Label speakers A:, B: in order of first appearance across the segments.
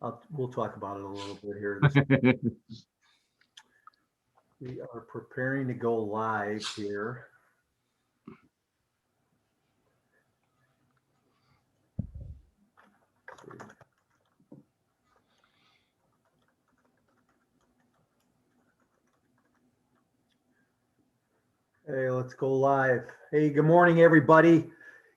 A: We'll talk about it a little bit here. We are preparing to go live here. Hey, let's go live. Hey, good morning, everybody.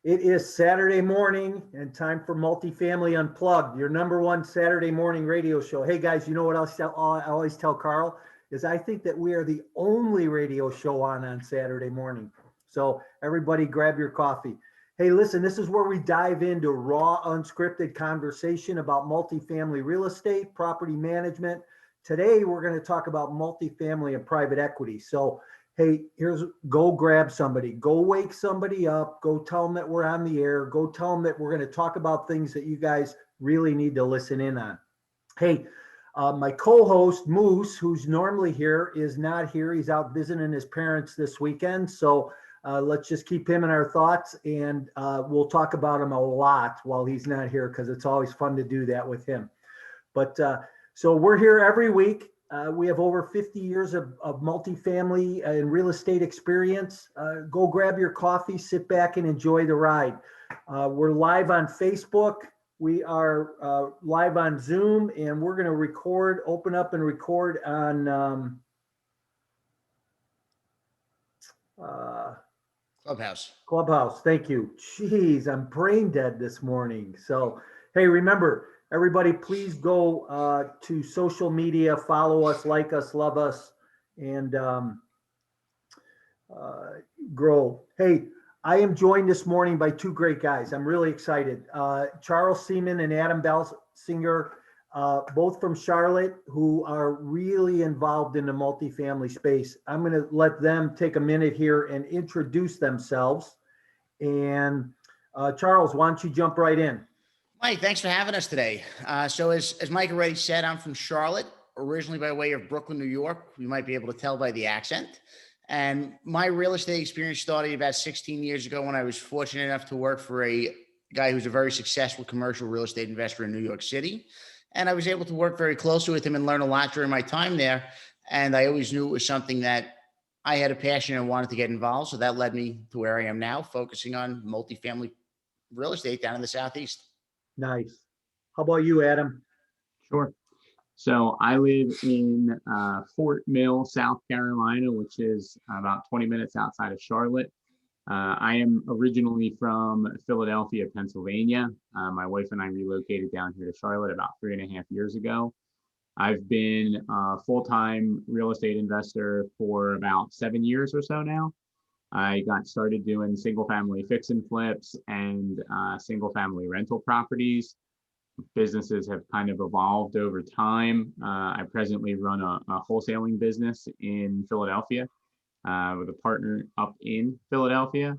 A: It is Saturday morning and time for Multifamily Unplugged, your number one Saturday morning radio show. Hey, guys, you know what I always tell Carl is I think that we are the only radio show on Saturday morning. So everybody grab your coffee. Hey, listen, this is where we dive into raw, unscripted conversation about multifamily real estate, property management. Today, we're going to talk about multifamily and private equity. So hey, go grab somebody, go wake somebody up, go tell them that we're on the air, go tell them that we're going to talk about things that you guys really need to listen in on. Hey, my co-host Moose, who's normally here, is not here. He's out visiting his parents this weekend. So let's just keep him in our thoughts, and we'll talk about him a lot while he's not here because it's always fun to do that with him. But so we're here every week. We have over 50 years of multifamily and real estate experience. Go grab your coffee, sit back and enjoy the ride. We're live on Facebook. We are live on Zoom, and we're going to open up and record on Clubhouse. Thank you. Jeez, I'm brain dead this morning. So, hey, remember, everybody, please go to social media, follow us, like us, love us, and grow. Hey, I am joined this morning by two great guys. I'm really excited. Charles Seaman and Adam Balsinger, both from Charlotte, who are really involved in the multifamily space. I'm going to let them take a minute here and introduce themselves. And Charles, why don't you jump right in?
B: Mike, thanks for having us today. So as Mike already said, I'm from Charlotte, originally by way of Brooklyn, New York. You might be able to tell by the accent. And my real estate experience started about 16 years ago when I was fortunate enough to work for a guy who's a very successful commercial real estate investor in New York City. And I was able to work very closely with him and learn a lot during my time there. And I always knew it was something that I had a passion and wanted to get involved. So that led me to where I am now, focusing on multifamily real estate down in the Southeast.
A: Nice. How about you, Adam?
C: Sure. So I live in Fort Mill, South Carolina, which is about 20 minutes outside of Charlotte. I am originally from Philadelphia, Pennsylvania. My wife and I relocated down here to Charlotte about 3.5 years ago. I've been a full-time real estate investor for about 7 years or so now. I got started doing single-family fix and flips and single-family rental properties. Businesses have kind of evolved over time. I presently run a wholesaling business in Philadelphia with a partner up in Philadelphia,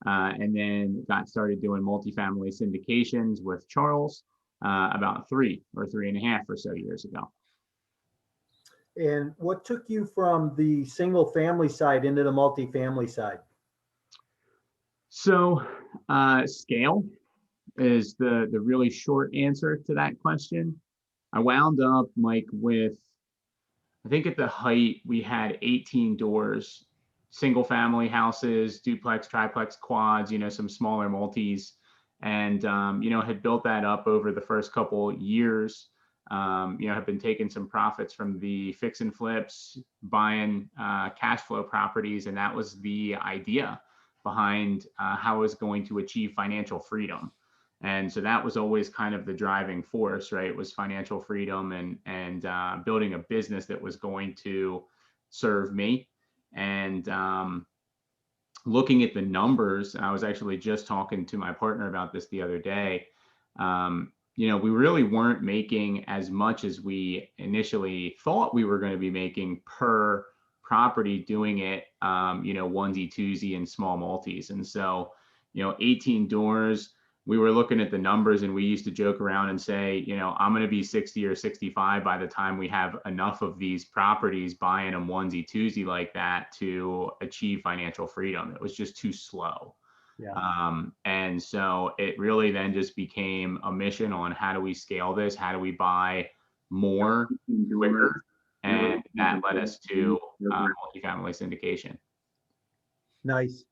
C: and then got started doing multifamily syndications with Charles about 3.5 or so years ago.
A: And what took you from the single family side into the multifamily side?
C: So scale is the really short answer to that question. I wound up, Mike, with, I think at the height, we had 18 doors, single family houses, duplex, triplex, quads, some smaller multis, and, had built that up over the first couple years. Have been taking some profits from the fix and flips, buying cash flow properties. And that was the idea behind how I was going to achieve financial freedom. And so that was always kind of the driving force, right? It was financial freedom and building a business that was going to serve me. And looking at the numbers, I was actually just talking to my partner about this the other day. We really weren't making as much as we initially thought we were going to be making per property doing it, onesie, twosie, and small multis. And so, 18 doors, we were looking at the numbers and we used to joke around and say, I'm going to be 60 or 65 by the time we have enough of these properties buying them onesie, twosie like that to achieve financial freedom. It was just too slow.
A: Yeah.
C: And so it really then just became a mission on how do we scale this? How do we buy more quicker? And that led us to multifamily syndication.
A: Nice.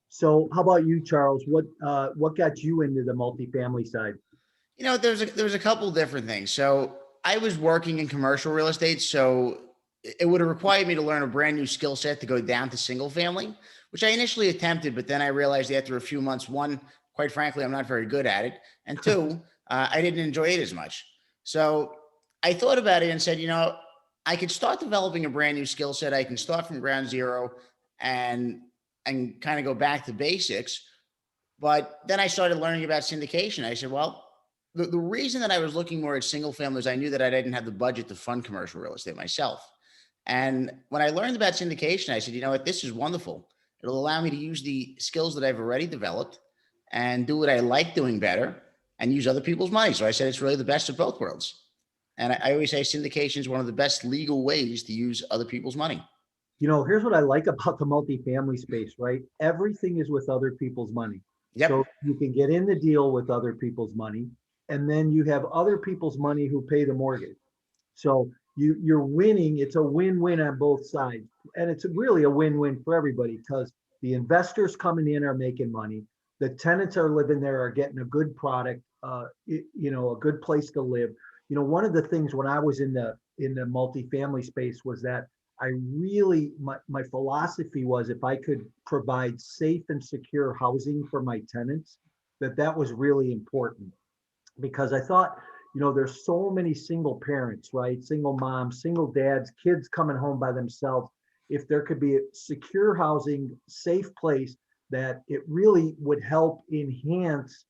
A: So how about you, Charles? What got you into the multifamily side?
B: There's a couple different things. So I was working in commercial real estate, so it would have required me to learn a brand new skill set to go down to single family, which I initially attempted, but then I realized after a few months, one, quite frankly, I'm not very good at it, and two, I didn't enjoy it as much. So I thought about it and said, I could start developing a brand new skill set. I can start from ground zero and kind of go back to basics. But then I started learning about syndication. I said, well, the reason that I was looking more at single family is I knew that I didn't have the budget to fund commercial real estate myself. And when I learned about syndication, I said, you know what, this is wonderful. It'll allow me to use the skills that I've already developed and do what I like doing better and use other people's money. So I said, it's really the best of both worlds. And I always say syndication is one of the best legal ways to use other people's money.
A: Here's what I like about the multifamily space, right? Everything is with other people's money.
B: Yep.
A: So you can get in the deal with other people's money, and then you have other people's money who pay the mortgage. So you're winning. It's a win-win on both sides. And it's really a win-win for everybody because the investors coming in are making money. The tenants are living there, are getting a good product, a good place to live. One of the things when I was in the multifamily space was that I really, my philosophy was if I could provide safe and secure housing for my tenants, that was really important because I thought, there's so many single parents, right? Single moms, single dads, kids coming home by themselves. If there could be a secure housing, safe place that it really would help enhance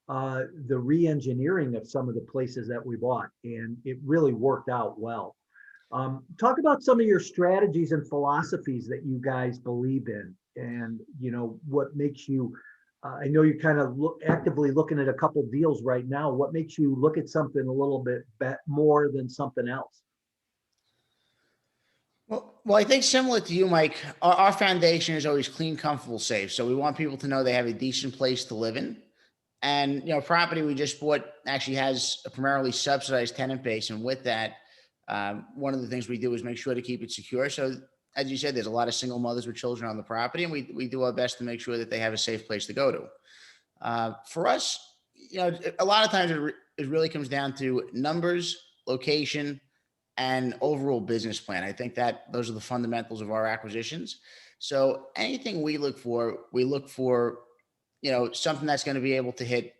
A: the re-engineering of some of the places that we bought. And it really worked out well. Talk about some of your strategies and philosophies that you guys believe in and, what makes you, I know you're kind of actively looking at a couple deals right now. What makes you look at something a little bit more than something else?
B: Well, I think similar to you, Mike, our foundation is always clean, comfortable, safe. So we want people to know they have a decent place to live in. And, property we just bought actually has a primarily subsidized tenant base. And with that, one of the things we do is make sure to keep it secure. So as you said, there's a lot of single mothers with children on the property, and we do our best to make sure that they have a safe place to go to. For us, a lot of times it really comes down to numbers, location, and overall business plan. I think that those are the fundamentals of our acquisitions. So anything we look for, something that's going to be able to hit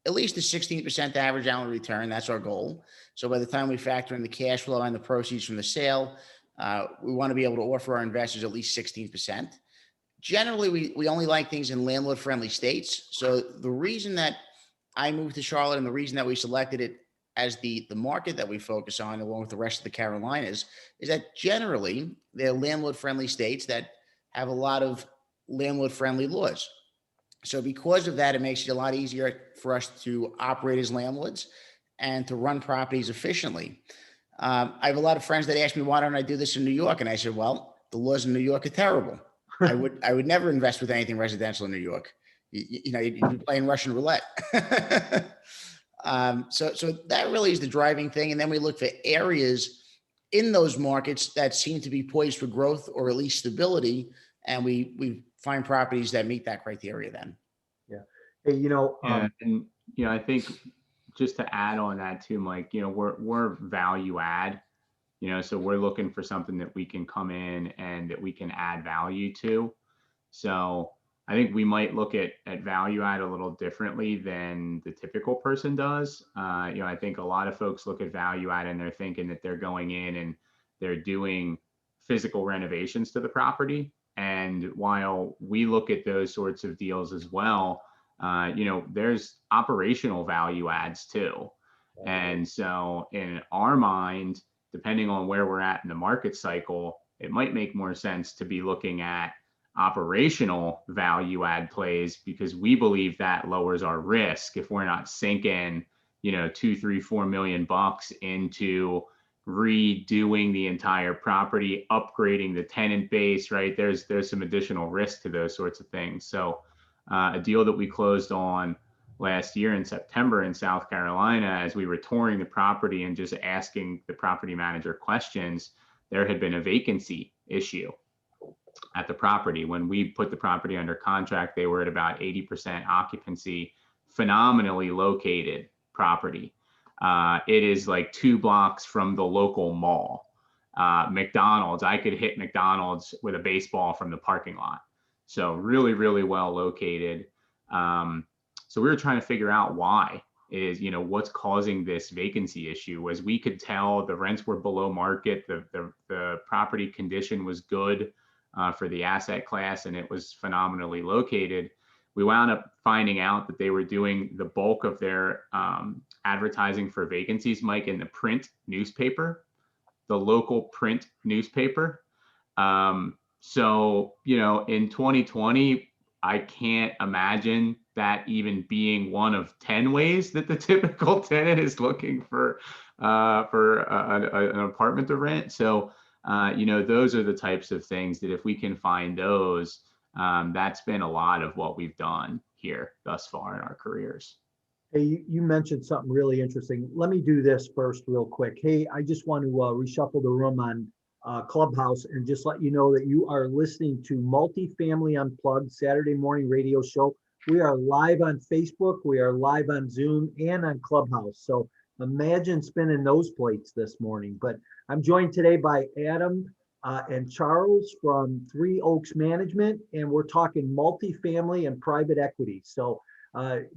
B: at least a 16% average annual return. That's our goal. So by the time we factor in the cash flow and the proceeds from the sale, we want to be able to offer our investors at least 16%. Generally, we only like things in landlord-friendly states. So the reason that I moved to Charlotte and the reason that we selected it as the market that we focus on, along with the rest of the Carolinas, is that generally they're landlord-friendly states that have a lot of landlord-friendly laws. So because of that, it makes it a lot easier for us to operate as landlords and to run properties efficiently. I have a lot of friends that ask me, why don't I do this in New York? And I said, well, the laws in New York are terrible. I would never invest with anything residential in New York. You'd be playing Russian roulette. So that really is the driving thing. And then we look for areas in those markets that seem to be poised for growth or at least stability. And we find properties that meet that criteria then.
A: Yeah. Hey,
C: And I think just to add on that too, Mike, we're value add, so we're looking for something that we can come in and that we can add value to. So I think we might look at value add a little differently than the typical person does. I think a lot of folks look at value add and they're thinking that they're going in and they're doing physical renovations to the property. And while we look at those sorts of deals as well, there's operational value adds too. And so in our mind, depending on where we're at in the market cycle, it might make more sense to be looking at operational value add plays because we believe that lowers our risk if we're not sinking, $2, $3, $4 million into redoing the entire property, upgrading the tenant base, right? There's some additional risk to those sorts of things. So a deal that we closed on last year in September in South Carolina. As we were touring the property and just asking the property manager questions, there had been a vacancy issue at the property. When we put the property under contract, they were at about 80% occupancy, phenomenally located property. It is like 2 blocks from the local mall. McDonald's, I could hit McDonald's with a baseball from the parking lot. So really, really well located. So we were trying to figure out why is, what's causing this vacancy issue. As we could tell, the rents were below market. The property condition was good for the asset class, and it was phenomenally located. We wound up finding out that they were doing the bulk of their advertising for vacancies, Mike, in the print newspaper, the local print newspaper. So, in 2020, I can't imagine that even being one of 10 ways that the typical tenant is looking for an apartment to rent. So, those are the types of things that if we can find those, that's been a lot of what we've done here thus far in our careers.
A: Hey, you mentioned something really interesting. Let me do this first real quick. Hey, I just want to reshuffle the room on Clubhouse and just let you know that you are listening to Multifamily Unplugged Saturday morning radio show. We are live on Facebook, we are live on Zoom and on Clubhouse. So imagine spinning those plates this morning. But I'm joined today by Adam and Charles from Three Oaks Management, and we're talking multifamily and private equity. So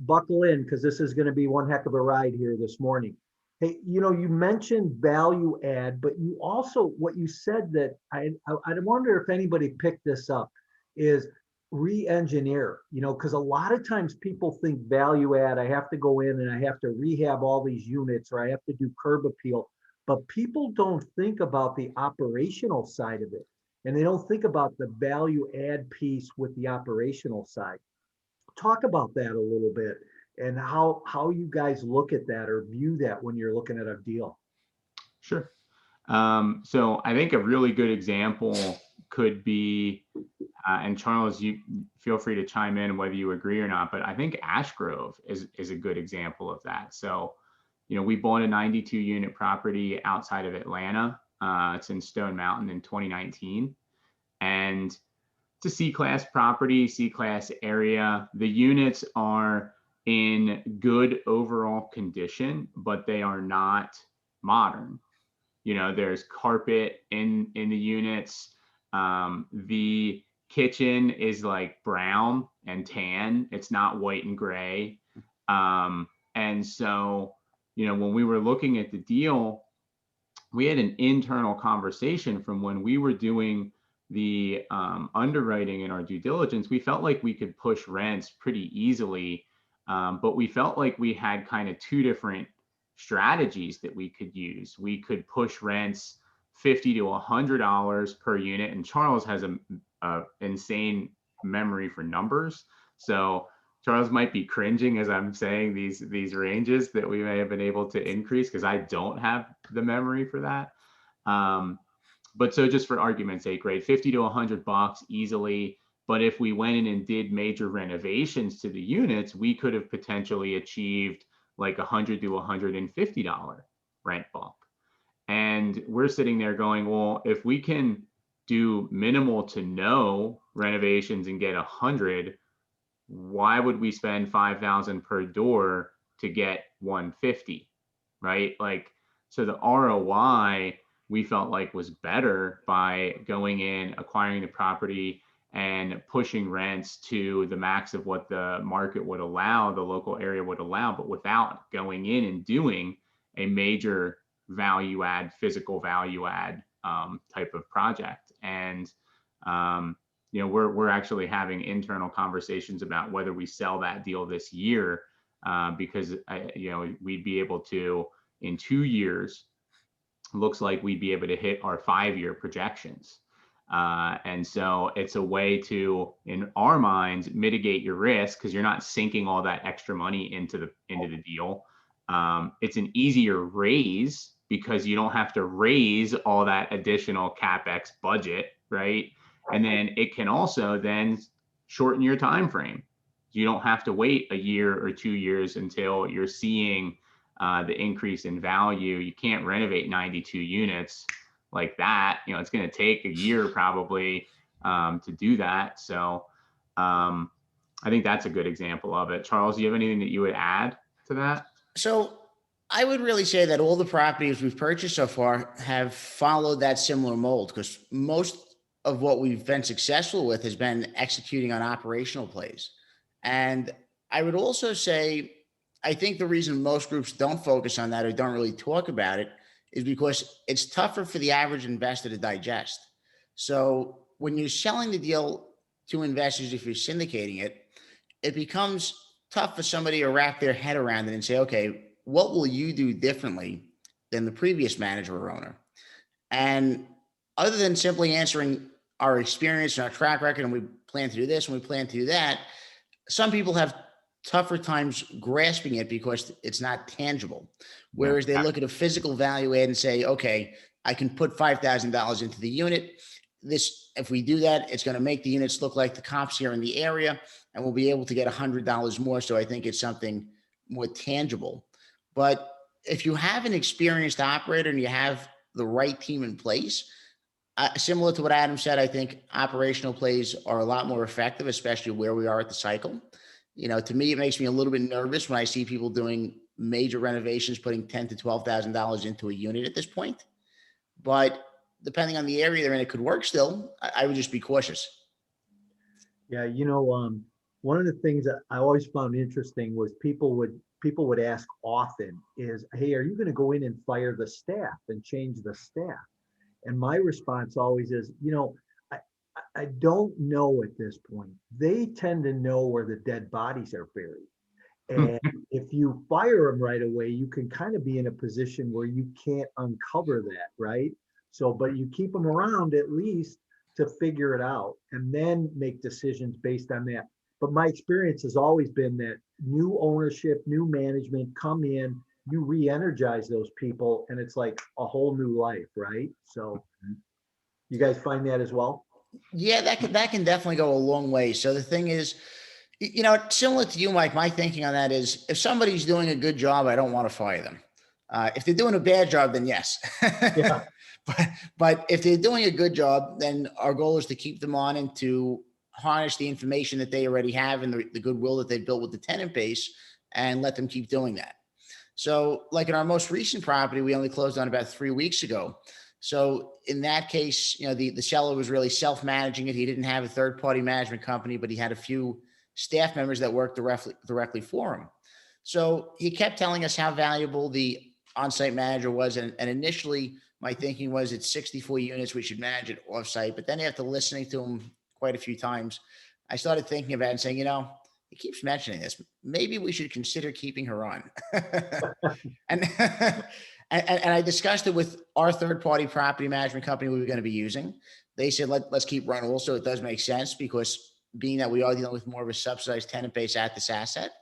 A: buckle in, because this is going to be one heck of a ride here this morning. Hey, you mentioned value add, but you also, what you said that I wonder if anybody picked this up, is re-engineer, because a lot of times people think value add, I have to go in and I have to rehab all these units, or I have to do curb appeal, but people don't think about the operational side of it. And they don't think about the value add piece with the operational side. Talk about that a little bit, and how you guys look at that or view that when you're looking at a deal.
C: Sure. So I think a really good example could be, and Charles, you feel free to chime in whether you agree or not, but I think Ash Grove is a good example of that. So, we bought a 92 unit property outside of Atlanta. It's in Stone Mountain in 2019. And it's a C-class property, C-class area. The units are in good overall condition, but they are not modern. There's carpet in the units. The kitchen is like brown and tan. It's not white and gray. And so, when we were looking at the deal, we had an internal conversation from when we were doing the underwriting in our due diligence. We felt like we could push rents pretty easily, but we felt like we had kind of two different strategies that we could use. We could push rents $50 to $100 per unit, and Charles has a insane memory for numbers, so Charles might be cringing as I'm saying these ranges that we may have been able to increase, because I don't have the memory for that. But so just for argument's sake, right, $50 to $100 easily. But if we went in and did major renovations to the units, we could have potentially achieved like $100 to $150 rent bump. And we're sitting there going, well, if we can do minimal to no renovations and get 100, why would we spend $5,000 per door to get 150, right? Like, so the ROI we felt like was better by going in, acquiring the property, and pushing rents to the max of what the market would allow, the local area would allow, but without going in and doing a major value add, physical value add type of project. And we're actually having internal conversations about whether we sell that deal this year, because we'd be able to, in 2 years, looks like we'd be able to hit our 5-year projections. And so it's a way to, in our minds, mitigate your risk, because you're not sinking all that extra money into the deal. It's an easier raise because you don't have to raise all that additional CapEx budget, right? And then it can also then shorten your time frame, you don't have to wait a year or 2 years until you're seeing the increase in value. You can't renovate 92 units like that. It's going to take a year probably to do that. So I think that's a good example of it. Charles, do you have anything that you would add to that?
B: So I would really say that all the properties we've purchased so far have followed that similar mold, because most of what we've been successful with has been executing on operational plays. And I would also say, I think the reason most groups don't focus on that or don't really talk about it is because it's tougher for the average investor to digest. So when you're selling the deal to investors, if you're syndicating it, it becomes tough for somebody to wrap their head around it and say, okay, what will you do differently than the previous manager or owner? And other than simply answering our experience and our track record, and we plan to do this and we plan to do that, some people have tougher times grasping it because it's not tangible. Whereas they look at a physical value add and say, okay, I can put $5,000 into the unit. If we do that, it's going to make the units look like the comps here in the area, and we'll be able to get $100 more. So I think it's something more tangible. But if you have an experienced operator and you have the right team in place, similar to what Adam said, I think operational plays are a lot more effective, especially where we are at the cycle. To me, it makes me a little bit nervous when I see people doing major renovations, putting $10,000 to $12,000 into a unit at this point. But depending on the area they're in, it could work still. I would just be cautious.
A: Yeah, one of the things that I always found interesting was people would ask often is, hey, are you going to go in and fire the staff and change the staff? And my response always is, I don't know at this point. They tend to know where the dead bodies are buried. And if you fire them right away, you can kind of be in a position where you can't uncover that, right? So, but you keep them around at least to figure it out and then make decisions based on that. But my experience has always been that new ownership, new management come in, you re-energize those people, and it's like a whole new life, right? So you guys find that as well?
B: Yeah, that can definitely go a long way. So the thing is, similar to you, Mike, my thinking on that is if somebody's doing a good job, I don't want to fire them. If they're doing a bad job, then yes.
A: Yeah.
B: But if they're doing a good job, then our goal is to keep them on and to harness the information that they already have and the goodwill that they've built with the tenant base and let them keep doing that. So like in our most recent property, we only closed on about 3 weeks ago. So in that case, the seller was really self-managing it. He didn't have a third-party management company, but he had a few staff members that worked directly for him. So he kept telling us how valuable the on-site manager was. And initially my thinking was it's 64 units, we should manage it off-site. But then after listening to him quite a few times, I started thinking about it and saying, he keeps mentioning this. Maybe we should consider keeping her on. and, and I discussed it with our third-party property management company we were going to be using. They said, let's keep running. Also, it does make sense because being that we are dealing with more of a subsidized tenant base at this asset,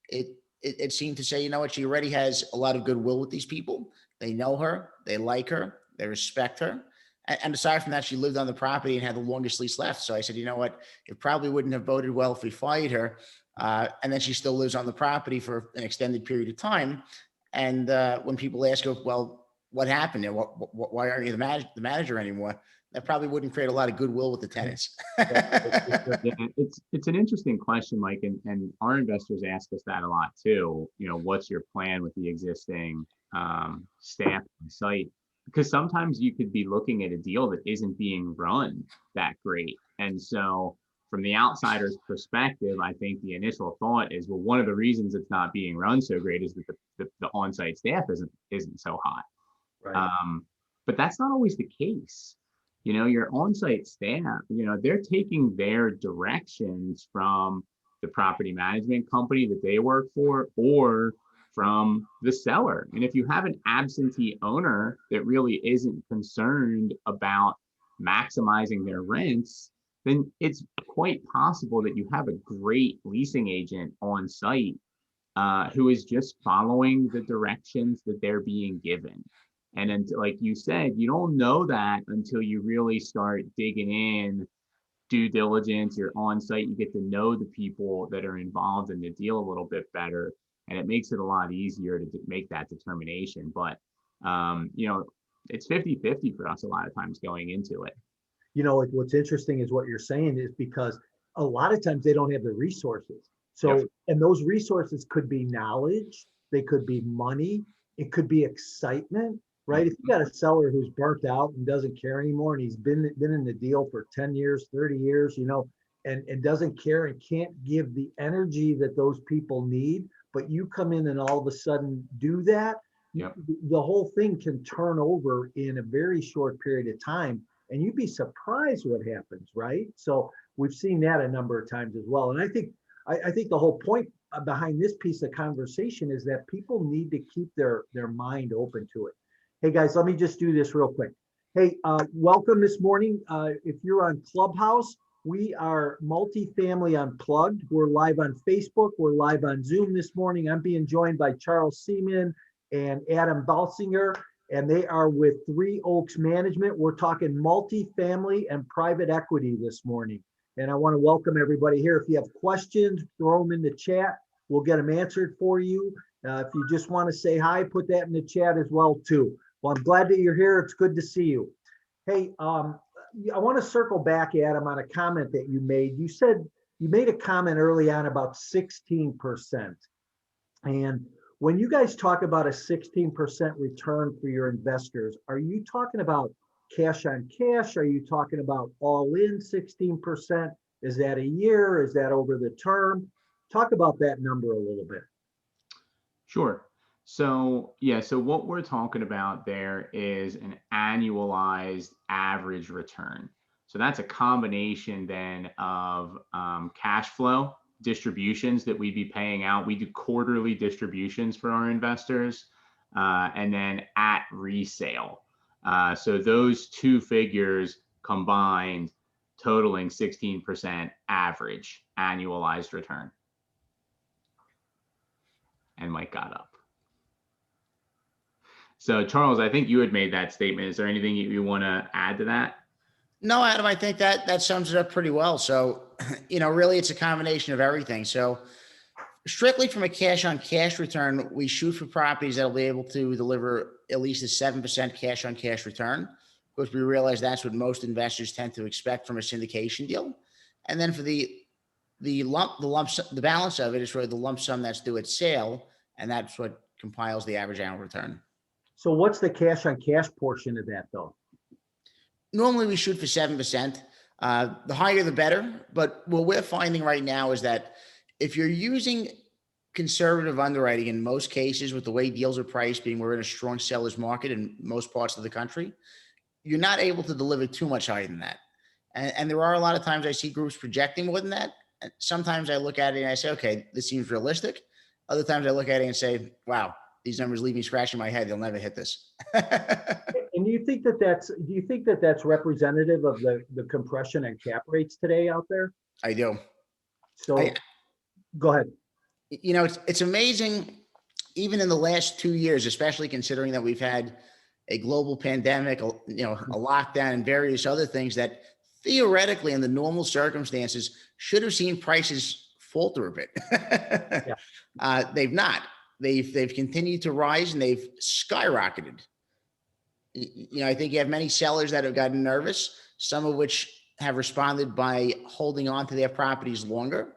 B: it seemed to say, she already has a lot of goodwill with these people. They know her, they like her, they respect her. And aside from that, she lived on the property and had the longest lease left. So I said, it probably wouldn't have boded well if we fired her. And then she still lives on the property for an extended period of time. And when people ask her, well, what happened there? Why aren't you the manager anymore? That probably wouldn't create a lot of goodwill with the tenants.
C: Yeah, it's an interesting question, Mike, and our investors ask us that a lot too. What's your plan with the existing staff on site? Because sometimes you could be looking at a deal that isn't being run that great. And so from the outsider's perspective, I think the initial thought is, well, one of the reasons it's not being run so great is that the on-site staff isn't so hot.
A: Right.
C: But that's not always the case. Your on-site staff, they're taking their directions from the property management company that they work for or from the seller. And if you have an absentee owner that really isn't concerned about maximizing their rents, then it's quite possible that you have a great leasing agent on site who is just following the directions that they're being given. And like you said, you don't know that until you really start digging in due diligence, you're on site, you get to know the people that are involved in the deal a little bit better, and it makes it a lot easier to make that determination. But it's 50-50 for us a lot of times going into it.
A: What's interesting is what you're saying is because a lot of times they don't have the resources. So,
C: Yep.
A: and those resources could be knowledge, they could be money, it could be excitement, right? If you got a seller who's burnt out and doesn't care anymore, and he's been in the deal for 10 years, 30 years, and doesn't care and can't give the energy that those people need, but you come in and all of a sudden do that,
C: Yep.
A: the whole thing can turn over in a very short period of time. And you'd be surprised what happens, right? So we've seen that a number of times as well. And I think the whole point behind this piece of conversation is that people need to keep their mind open to it. Hey guys, let me just do this real quick. Hey, welcome this morning. If you're on Clubhouse, we are Multifamily Unplugged. We're live on Facebook. We're live on Zoom this morning. I'm being joined by Charles Seaman and Adam Balsinger, and they are with Three Oaks Management. We're talking multifamily and private equity this morning. And I want to welcome everybody here. If you have questions, throw them in the chat. We'll get them answered for you. If you just want to say hi, put that in the chat as well too. Well, I'm glad that you're here. It's good to see you. Hey, I want to circle back, Adam, on a comment that you made. You said you made a comment early on about 16%. And when you guys talk about a 16% return for your investors, are you talking about cash on cash? Are you talking about all in 16%? Is that a year? Is that over the term? Talk about that number a little bit.
C: Sure. So what we're talking about there is an annualized average return. So that's a combination then of cash flow distributions that we'd be paying out. We do quarterly distributions for our investors, and then at resale. So those two figures combined totaling 16% average annualized return. And Mike got up. So Charles, I think you had made that statement. Is there anything you want to add to that?
B: No, Adam, I think that sums it up pretty well. So, really it's a combination of everything. So strictly from a cash on cash return, we shoot for properties that'll be able to deliver at least a 7% cash on cash return, because we realize that's what most investors tend to expect from a syndication deal. And then for the balance of it is really the lump sum that's due at sale, and that's what compiles the average annual return.
A: So what's the cash on cash portion of that though?
B: Normally we shoot for 7%. The higher the better. But what we're finding right now is that if you're using conservative underwriting in most cases, with the way deals are priced, being we're in a strong seller's market in most parts of the country, you're not able to deliver too much higher than that. And there are a lot of times I see groups projecting more than that. And sometimes I look at it and I say, okay, this seems realistic. Other times I look at it and say, wow, these numbers leave me scratching my head. They'll never hit this.
A: And do you think that that's representative of the compression and cap rates today out there?
B: I do.
A: So go ahead.
B: It's amazing, even in the last 2 years, especially considering that we've had a global pandemic, a lockdown and various other things that theoretically in the normal circumstances should have seen prices falter a bit. Yeah. They've not. They've continued to rise and they've skyrocketed. I think you have many sellers that have gotten nervous, some of which have responded by holding on to their properties longer.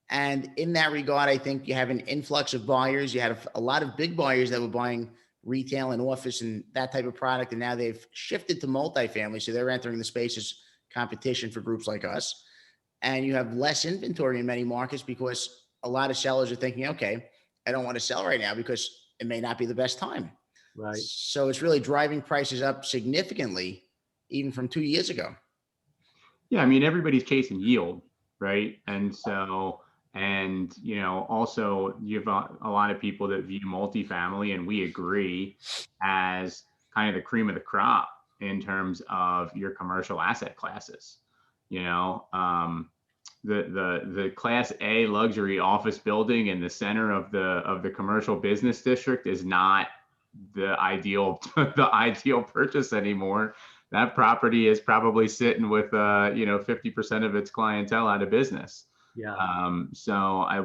B: And in that regard, I think you have an influx of buyers. You had a lot of big buyers that were buying retail and office and that type of product. And now they've shifted to multifamily. So they're entering the space as competition for groups like us. And you have less inventory in many markets because a lot of sellers are thinking, okay, I don't want to sell right now because it may not be the best time.
A: Right.
B: So it's really driving prices up significantly, even from 2 years ago.
C: Yeah, I mean, everybody's chasing yield, right? And so, also you have a lot of people that view multifamily, and we agree, as kind of the cream of the crop in terms of your commercial asset classes. The Class A luxury office building in the center of the commercial business district is not the ideal purchase anymore. that property is probably sitting with 50% of its clientele out of business.
A: Yeah.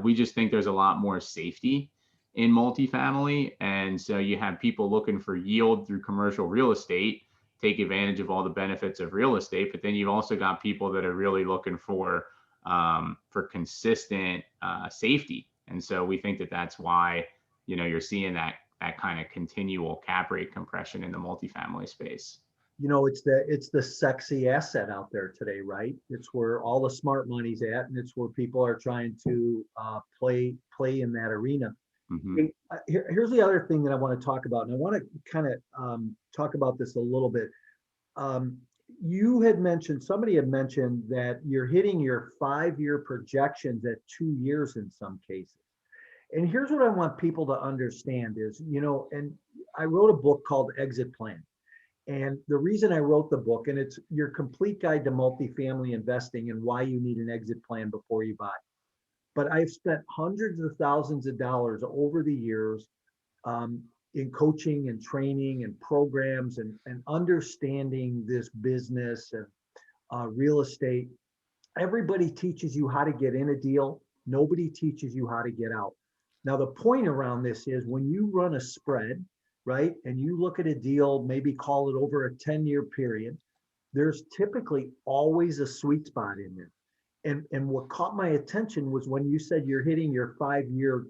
C: We just think there's a lot more safety in multifamily. And so you have people looking for yield through commercial real estate, take advantage of all the benefits of real estate. But then you've also got people that are really looking for consistent safety. And so we think that that's why, you're seeing that kind of continual cap rate compression in the multifamily space.
A: It's the sexy asset out there today, right? It's where all the smart money's at, and it's where people are trying to play in that arena.
C: Mm-hmm.
A: Here's the other thing that I want to talk about, and I want to kind of talk about this a little bit. Somebody had mentioned that you're hitting your 5-year projections at 2 years in some cases. And here's what I want people to understand is, and I wrote a book called Exit Plan. And the reason I wrote the book, and it's your complete guide to multifamily investing and why you need an exit plan before you buy. But I've spent hundreds of thousands of dollars over the years in coaching and training and programs and understanding this business and real estate. Everybody teaches you how to get in a deal. Nobody teaches you how to get out. Now, the point around this is when you run a spread, right, and you look at a deal, maybe call it over a 10-year period, there's typically always a sweet spot in there. And what caught my attention was when you said you're hitting your 5-year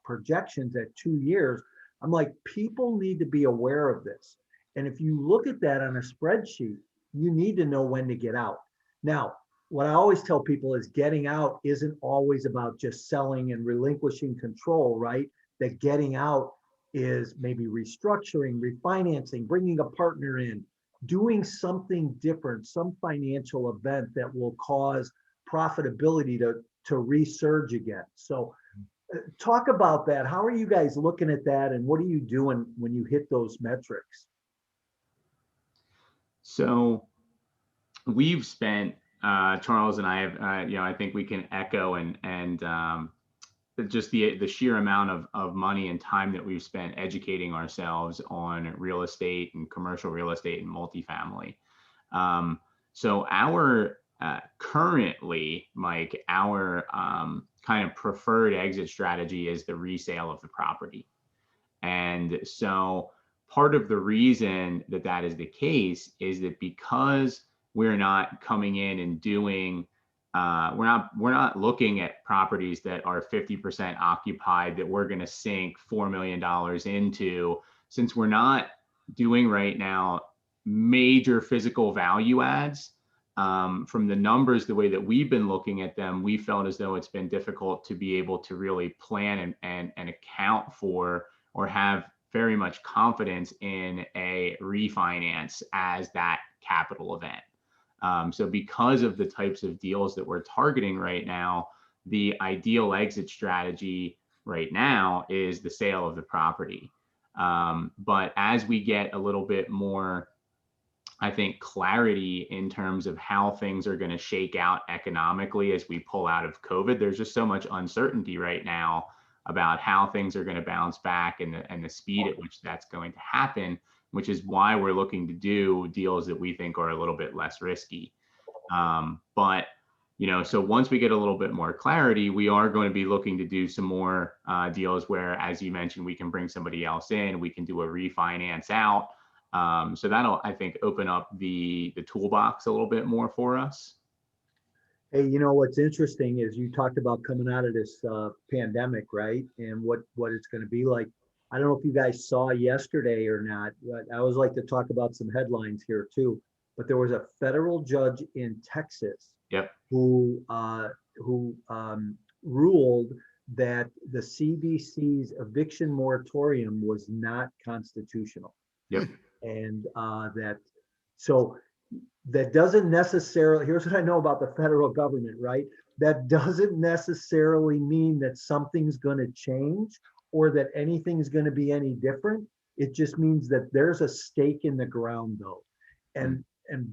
A: projections at 2 years. I'm like, people need to be aware of this. And if you look at that on a spreadsheet, you need to know when to get out. Now, what I always tell people is getting out isn't always about just selling and relinquishing control, right? That getting out is maybe restructuring, refinancing, bringing a partner in, doing something different, some financial event that will cause profitability to resurge again. So talk about that. How are you guys looking at that, and what are you doing when you hit those metrics?
C: So we've spent, Charles and I have, I think we can echo and just the sheer amount of money and time that we've spent educating ourselves on real estate and commercial real estate and multifamily. So our currently, Mike, our kind of preferred exit strategy is the resale of the property. And so part of the reason that that is the case is that because we're not coming in and doing we're not looking at properties that are 50% occupied that we're going to sink $4 million into, since we're not doing right now major physical value adds. From the numbers, the way that we've been looking at them, we felt as though it's been difficult to be able to really plan and account for or have very much confidence in a refinance as that capital event. So because of the types of deals that we're targeting right now, the ideal exit strategy right now is the sale of the property. But as we get a little bit more, I think, clarity in terms of how things are going to shake out economically as we pull out of COVID, there's just so much uncertainty right now about how things are going to bounce back and the speed at which that's going to happen, which is why we're looking to do deals that we think are a little bit less risky. But, so once we get a little bit more clarity, we are going to be looking to do some more deals where, as you mentioned, we can bring somebody else in, we can do a refinance out. So that'll, I think, open up the toolbox a little bit more for us.
A: Hey, what's interesting is you talked about coming out of this pandemic, right? And what it's going to be like. I don't know if you guys saw yesterday or not, but I always like to talk about some headlines here too. But there was a federal judge in Texas who ruled that the CDC's eviction moratorium was not constitutional.
C: Yep.
A: And that doesn't necessarily, here's what I know about the federal government, right? That doesn't necessarily mean that something's going to change or that anything's going to be any different. It just means that there's a stake in the ground, though. And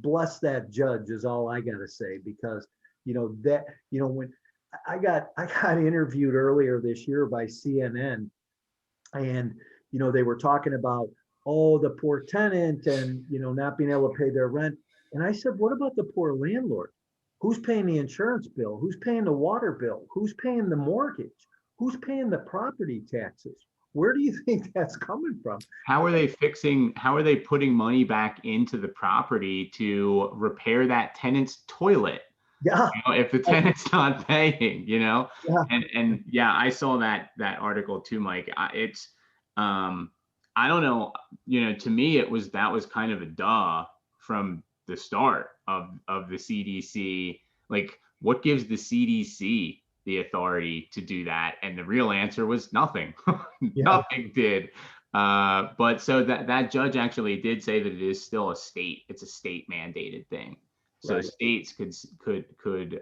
A: bless that judge is all I got to say, because when I got interviewed earlier this year by CNN, and they were talking about, oh, the poor tenant and, not being able to pay their rent. And I said, what about the poor landlord? Who's paying the insurance bill? Who's paying the water bill? Who's paying the mortgage? Who's paying the property taxes? Where do you think that's coming from?
C: How are they putting money back into the property to repair that tenant's toilet?
A: Yeah,
C: If the tenant's not paying,
A: yeah,
C: and yeah, I saw that article too, Mike. I don't know, to me, that was kind of a duh from the start of the CDC. Like, what gives the CDC the authority to do that? And the real answer was nothing.
A: yeah,
C: Nothing did. But so that judge actually did say that it is still it's a state mandated thing. So
A: right.
C: states could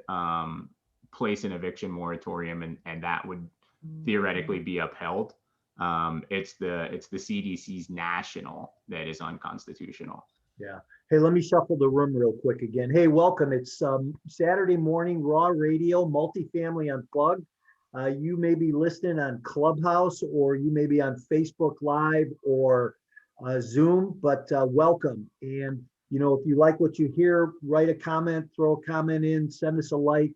C: place an eviction moratorium, and that would theoretically be upheld. It's the CDC's national that is unconstitutional.
A: Yeah. Hey, let me shuffle the room real quick again. Hey, welcome. It's Saturday morning, Raw Radio, Multifamily Unplugged. You may be listening on Clubhouse, or you may be on Facebook Live or Zoom, but welcome. And, if you like what you hear, write a comment, throw a comment in, send us a like.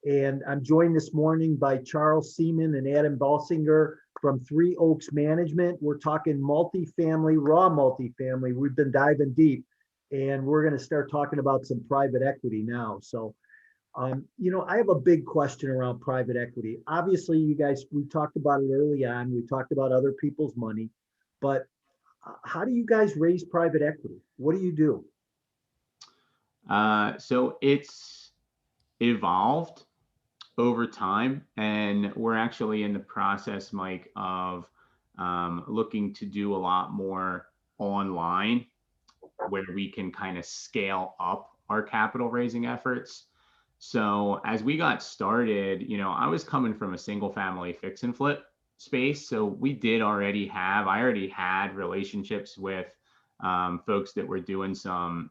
A: And I'm joined this morning by Charles Seaman and Adam Balsinger from Three Oaks Management. We're talking multifamily, raw multifamily. We've been diving deep, and we're going to start talking about some private equity now. So, I have a big question around private equity. Obviously, you guys, we talked about it early on. We talked about other people's money, but how do you guys raise private equity? What do you do?
C: So it's evolved over time, and we're actually in the process, Mike, of looking to do a lot more online, where we can kind of scale up our capital raising efforts. So as we got started, I was coming from a single family fix and flip space. So I already had relationships with folks that were doing some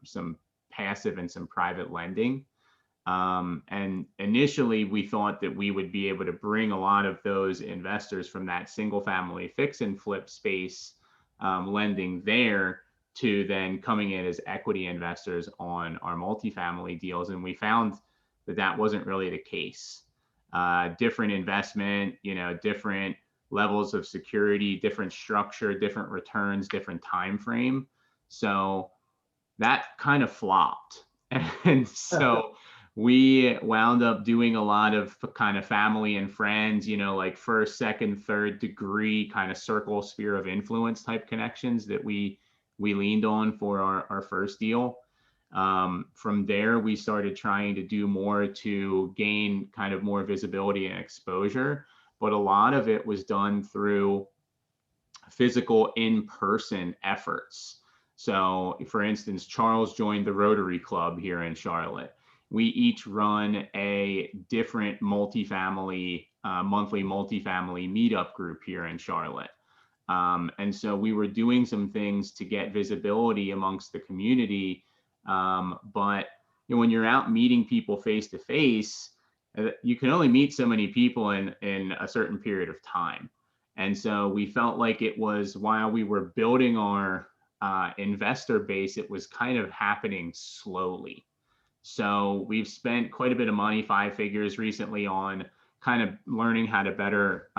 C: passive and some private lending. And initially, we thought that we would be able to bring a lot of those investors from that single family fix and flip space, lending there, to then coming in as equity investors on our multifamily deals. And we found that wasn't really the case. Different investment, different levels of security, different structure, different returns, different time frame. So that kind of flopped. And so we wound up doing a lot of kind of family and friends, like first, second, third degree kind of circle, sphere of influence type connections that we leaned on for our first deal. From there, we started trying to do more to gain kind of more visibility and exposure, but a lot of it was done through physical in-person efforts. So for instance, Charles joined the Rotary Club here in Charlotte. We each run a different multifamily, monthly multifamily meetup group here in Charlotte. And so we were doing some things to get visibility amongst the community. But when you're out meeting people face to face, you can only meet so many people in a certain period of time. And so we felt like it was, while we were building our investor base, it was kind of happening slowly. So we've spent quite a bit of money, 5 figures recently, on kind of learning how to better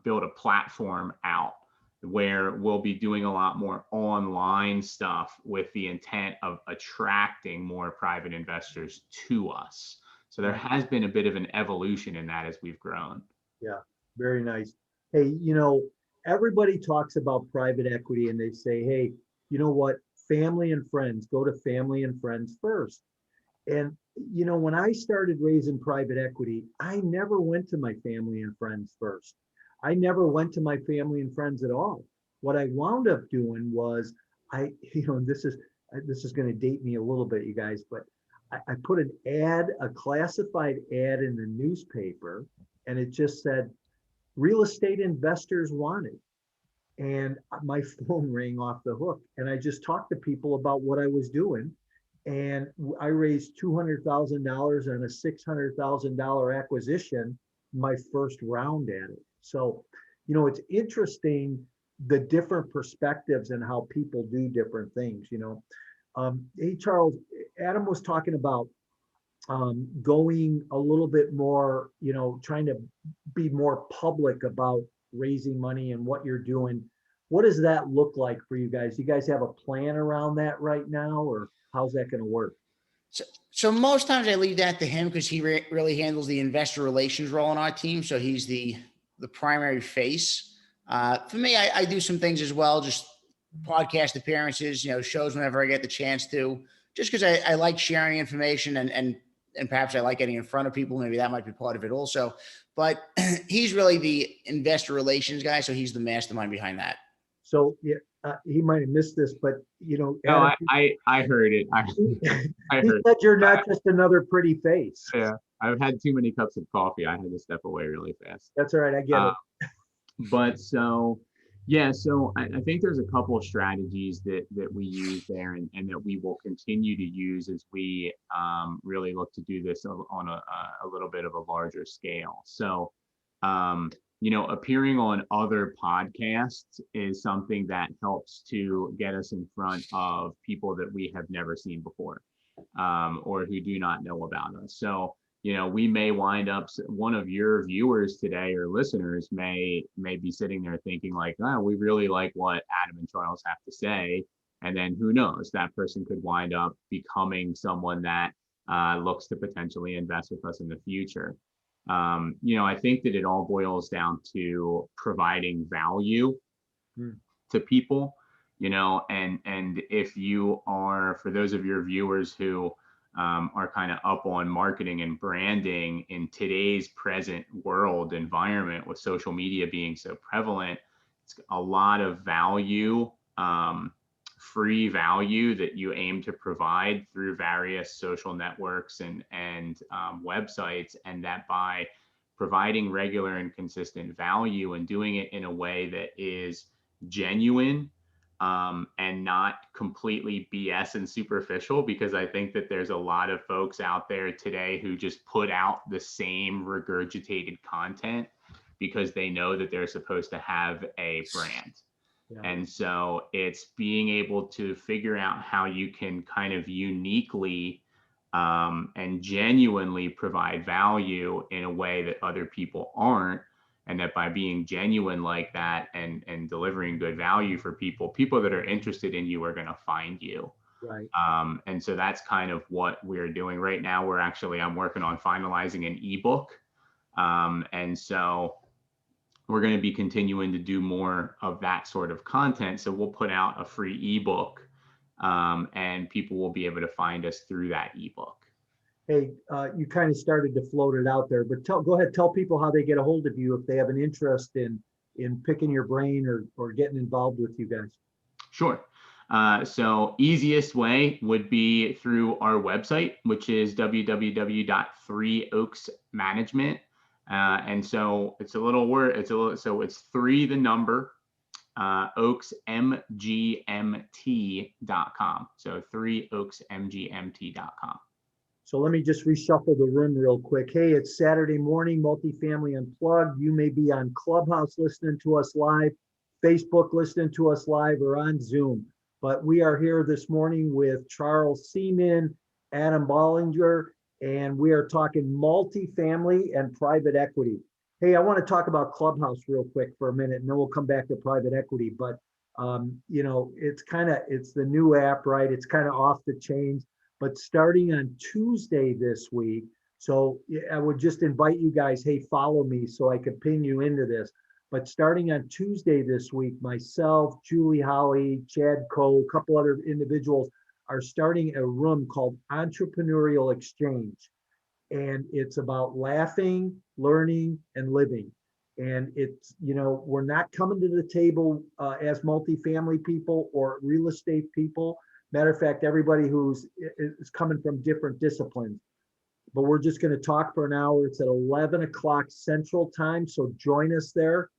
C: build a platform out, where we'll be doing a lot more online stuff with the intent of attracting more private investors to us. So there has been a bit of an evolution in that as we've grown.
A: Yeah, very nice. Hey, everybody talks about private equity and they say, hey, you know what? Family and friends, go to family and friends first. And, when I started raising private equity, I never went to my family and friends first. I never went to my family and friends at all. What I wound up doing was this is going to date me a little bit, you guys, but I put a classified ad in the newspaper, and it just said, real estate investors wanted. And my phone rang off the hook. And I just talked to people about what I was doing. And I raised $200,000 on a $600,000 acquisition, my first round at it. So, it's interesting the different perspectives and how people do different things, you know. Hey, Charles, Adam was talking about going a little bit more, you know, trying to be more public about raising money and what you're doing. What does that look like for you guys? You guys have a plan around that right now, or how's that going to work?
B: So most times I leave that to him because he really handles the investor relations role on our team. So he's the primary face. For me, I do some things as well, just podcast appearances, you know, shows whenever I get the chance to, just because I like sharing information and perhaps I like getting in front of people. Maybe that might be part of it also. But he's really the investor relations guy, so he's the mastermind behind that.
A: So yeah, he might have missed this, but you know,
C: No,
A: Adam,
C: I heard it. I
A: he
C: heard.
A: said you're not just another pretty face.
C: Yeah, I've had too many cups of coffee. I had to step away really fast.
A: That's all right. I get it.
C: But so, yeah, so I think there's a couple of strategies that we use there and that we will continue to use as we really look to do this on a little bit of a larger scale. So, you know, appearing on other podcasts is something that helps to get us in front of people that we have never seen before, or who do not know about us. So, you know, we may wind up, one of your viewers today or listeners may be sitting there thinking like, oh, we really like what Adam and Charles have to say. And then who knows, that person could wind up becoming someone that looks to potentially invest with us in the future. You know, I think that it all boils down to providing value to people, you know, and if you are, for those of your viewers who are kind of up on marketing and branding in today's present world environment with social media being so prevalent, it's a lot of value, free value that you aim to provide through various social networks and websites, and that by providing regular and consistent value and doing it in a way that is genuine, and not completely BS and superficial, because I think that there's a lot of folks out there today who just put out the same regurgitated content because they know that they're supposed to have a brand. Yeah. And so it's being able to figure out how you can kind of uniquely and genuinely provide value in a way that other people aren't. And that by being genuine like that and delivering good value for people that are interested in you are going to find you.
A: Right.
C: And so that's kind of what we're doing right now. I'm working on finalizing an ebook. And so we're going to be continuing to do more of that sort of content. So we'll put out a free ebook, and people will be able to find us through that ebook.
A: Hey, you kind of started to float it out there, but go ahead, tell people how they get a hold of you if they have an interest in picking your brain or getting involved with you guys.
C: Sure. So easiest way would be through our website, which is www.3oaksmanagement. And so it's a little word, so it's 3, the number, oaksmgmt.com. So 3oaksmgmt.com.
A: So let me just reshuffle the room real quick. Hey, it's Saturday morning, Multifamily Unplugged. You may be on Clubhouse listening to us live, Facebook listening to us live, or on Zoom. But we are here this morning with Charles Seaman, Adam Balsinger, and we are talking multifamily and private equity. Hey, I want to talk about Clubhouse real quick for a minute, and then we'll come back to private equity. But, you know, it's the new app, right? It's kind of off the chains. But starting on Tuesday this week, so I would just invite you guys, hey, follow me so I could pin you into this. But starting on Tuesday this week, myself, Julie Holly, Chad Coe, a couple other individuals are starting a room called Entrepreneurial Exchange. And it's about laughing, learning, and living. And it's, you know, we're not coming to the table as multifamily people or real estate people. Matter of fact, everybody is coming from different disciplines, but we're just going to talk for an hour. It's at 11 o'clock Central Time, so join us there.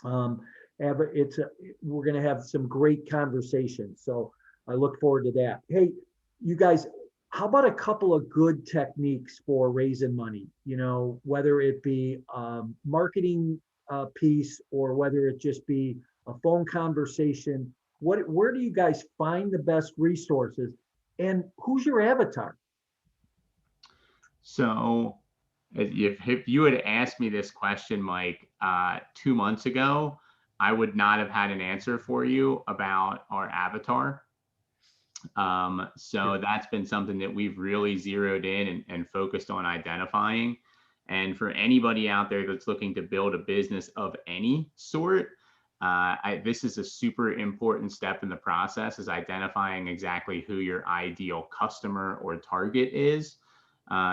A: We're going to have some great conversations, so I look forward to that. Hey, you guys, how about a couple of good techniques for raising money? You know, whether it be marketing piece or whether it just be a phone conversation? Where do you guys find the best resources? And who's your avatar?
C: So if you had asked me this question, Mike, 2 months ago, I would not have had an answer for you about our avatar. So that's been something that we've really zeroed in and focused on identifying. And for anybody out there that's looking to build a business of any sort, this is a super important step in the process, is identifying exactly who your ideal customer or target is.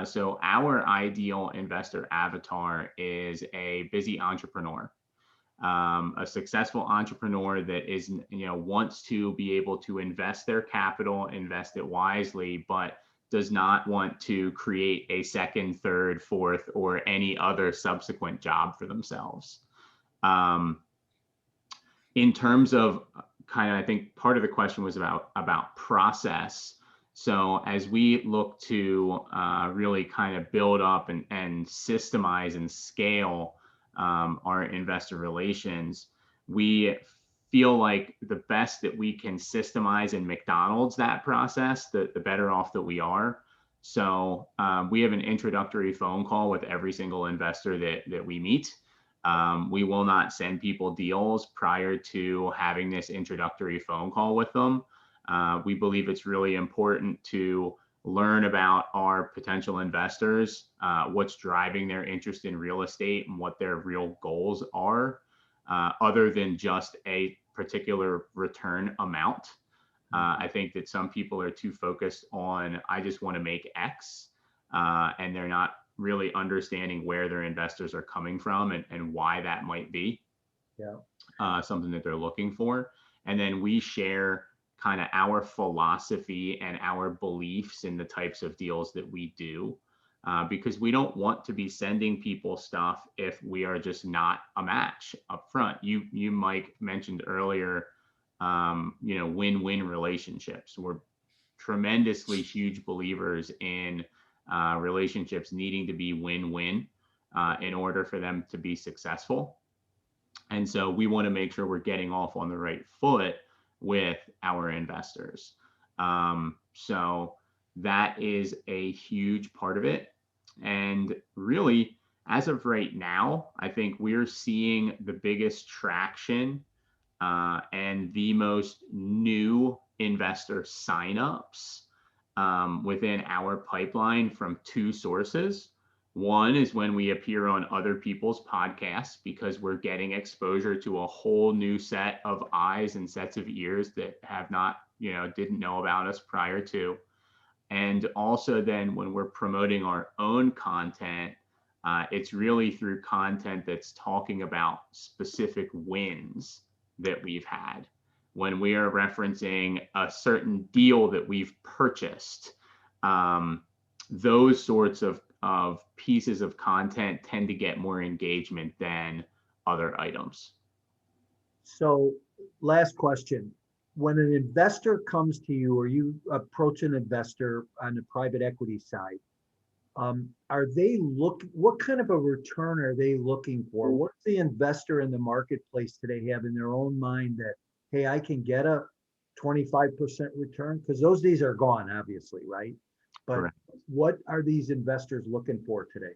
C: So our ideal investor avatar is a busy entrepreneur. A successful entrepreneur that is, wants to be able to invest their capital, invest it wisely, but does not want to create a second, third, fourth, or any other subsequent job for themselves. In terms of I think part of the question was about process. So as we look to really kind of build up and systemize and scale our investor relations, we feel like the best that we can systemize and McDonald's that process, the better off that we are. So we have an introductory phone call with every single investor that we meet. We will not send people deals prior to having this introductory phone call with them. We believe it's really important to learn about our potential investors, what's driving their interest in real estate and what their real goals are, other than just a particular return amount. I think that some people are too focused on, I just want to make X, and they're not really understanding where their investors are coming from and why that might be. Something that they're looking for. And then we share kind of our philosophy and our beliefs in the types of deals that we do, because we don't want to be sending people stuff if we are just not a match up front. You Mike mentioned earlier, win-win relationships. We're tremendously huge believers in relationships needing to be win-win in order for them to be successful. And so we want to make sure we're getting off on the right foot with our investors. So that is a huge part of it. And really, as of right now, I think we're seeing the biggest traction and the most new investor signups within our pipeline from two sources. One is when we appear on other people's podcasts, because we're getting exposure to a whole new set of eyes and sets of ears that have not, didn't know about us prior to. And also then when we're promoting our own content, it's really through content that's talking about specific wins that we've had. When we are referencing a certain deal that we've purchased, those sorts of pieces of content tend to get more engagement than other items.
A: So last question. When an investor comes to you or you approach an investor on the private equity side, what kind of a return are they looking for? What's the investor in the marketplace today have in their own mind that, hey, I can get a 25% return? Because those days are gone, obviously, right? But correct. What are these investors looking for today?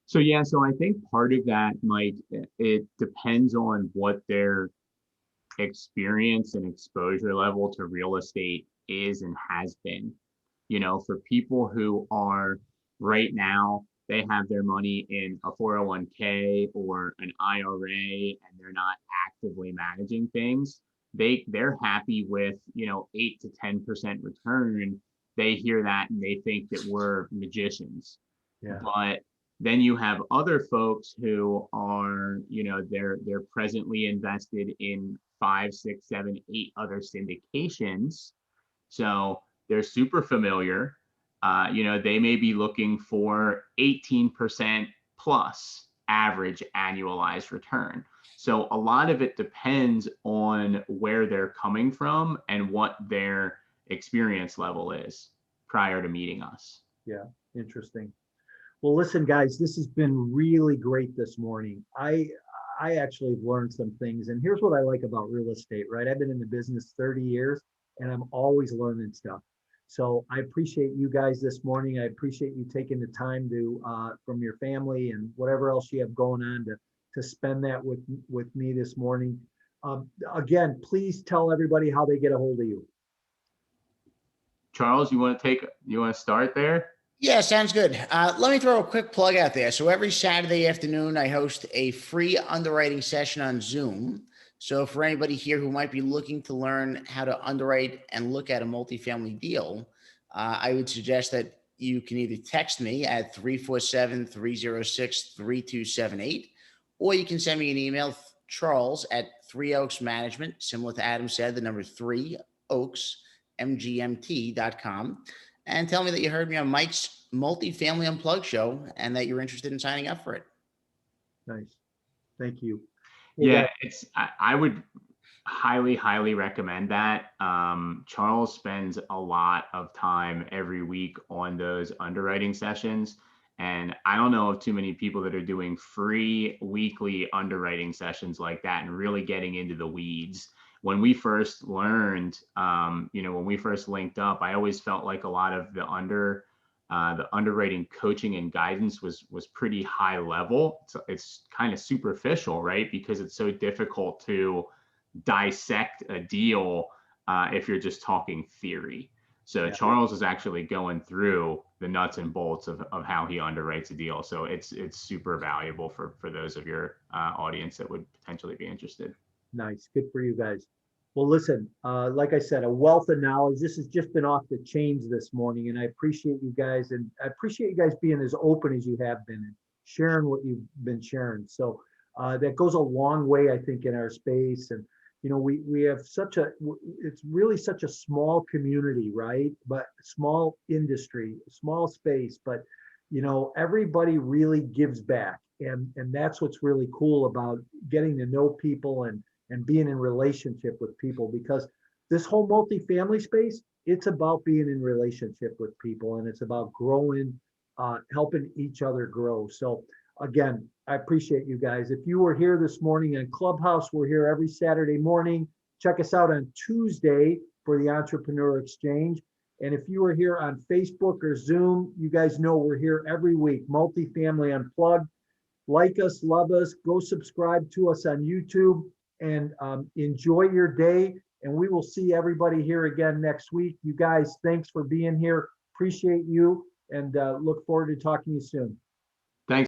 C: So I think part of that, Mike, it depends on what their experience and exposure level to real estate is and has been. For people who are right now, they have their money in a 401k or an IRA and they're not actively managing things. They're happy with 8 to 10% return. They hear that and they think that we're magicians. But then you have other folks who are, they're presently invested in 5, 6, 7, 8 other syndications. So they're super familiar. They may be looking for 18% plus average annualized return. So a lot of it depends on where they're coming from and what their experience level is prior to meeting us.
A: Yeah, interesting. Well, listen, guys, this has been really great this morning. I actually have learned some things. And here's what I like about real estate, right? I've been in the business 30 years and I'm always learning stuff. So I appreciate you guys this morning. I appreciate you taking the time to, from your family and whatever else you have going on to spend that with me this morning. Again, please tell everybody how they get a hold of you.
C: Charles, you want to start there?
B: Yeah, sounds good. Let me throw a quick plug out there. So every Saturday afternoon, I host a free underwriting session on Zoom. So for anybody here who might be looking to learn how to underwrite and look at a multifamily deal, I would suggest that you can either text me at 347-306-3278, or you can send me an email, Charles at 3 Oaks Management, similar to Adam said, the number 3 Oaks, mgmt.com, and tell me that you heard me on Mike's Multifamily Unplugged show and that you're interested in signing up for it.
A: Nice. Thank you.
C: Yeah, I would highly recommend that. Charles spends a lot of time every week on those underwriting sessions. And I don't know of too many people that are doing free weekly underwriting sessions like that and really getting into the weeds. When we first learned, when we first linked up, I always felt like a lot of the underwriting coaching and guidance was pretty high level. So it's kind of superficial, right? Because it's so difficult to dissect a deal if you're just talking theory. So yeah. Charles is actually going through the nuts and bolts of how he underwrites a deal. So it's super valuable for those of your audience that would potentially be interested.
A: Nice. Good for you guys. Well, listen, like I said, a wealth of knowledge. This has just been off the chains this morning, and I appreciate you guys, and I appreciate you guys being as open as you have been and sharing what you've been sharing. So that goes a long way, I think, in our space. And we have it's really such a small community, right? But small industry, small space, but everybody really gives back. And that's what's really cool about getting to know people and being in relationship with people, because this whole multifamily space, it's about being in relationship with people, and it's about growing, helping each other grow. So again, I appreciate you guys. If you were here this morning on Clubhouse, we're here every Saturday morning. Check us out on Tuesday for the Entrepreneur Exchange. And if you are here on Facebook or Zoom, you guys know we're here every week, Multifamily Unplugged. Like us, love us, go subscribe to us on YouTube, and enjoy your day. And we will see everybody here again next week. You guys, thanks for being here. Appreciate you, and look forward to talking to you soon.